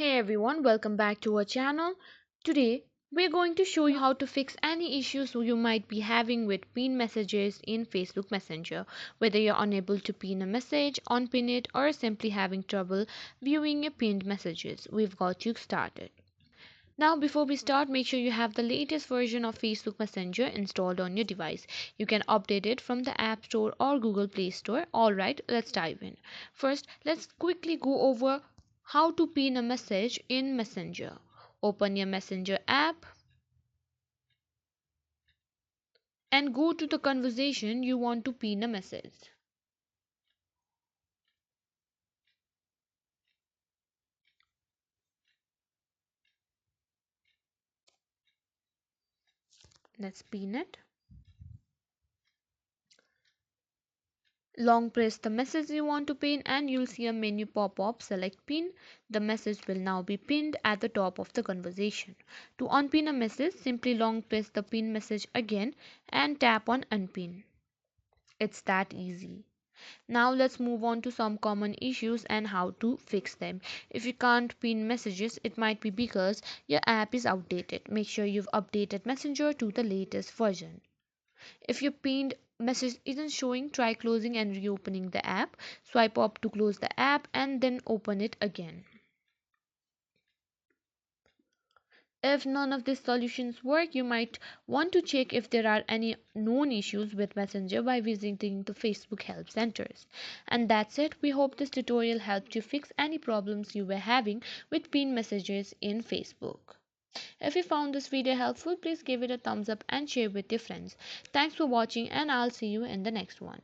Hey everyone, welcome back to our channel. Today, we're going to show you how to fix any issues you might be having with pinned messages in Facebook Messenger. Whether you're unable to pin a message, unpin it, or simply having trouble viewing your pinned messages, we've got you started. Now, before we start, make sure you have the latest version of Facebook Messenger installed on your device. You can update it from the App Store or Google Play Store. Alright, let's dive in. First, let's quickly go over how to pin a message in Messenger. Open your Messenger app and go to the conversation you want to pin a message. Let's pin it. Long press the message you want to pin and you'll see a menu pop up. Select pin. The message will now be pinned at the top of the conversation. To unpin a message, simply long press the pin message again and tap on unpin. It's that easy. Now let's move on to some common issues and how to fix them. If you can't pin messages, it might be because your app is outdated. Make sure you've updated Messenger to the latest version. If your pinned message isn't showing, try closing and reopening the app. Swipe up to close the app and then open it again. If none of these solutions work, you might want to check if there are any known issues with Messenger by visiting the Facebook help centers. And that's it. We hope this tutorial helped you fix any problems you were having with pinned messages in Facebook. If you found this video helpful, please give it a thumbs up and share with your friends. Thanks for watching and I'll see you in the next one.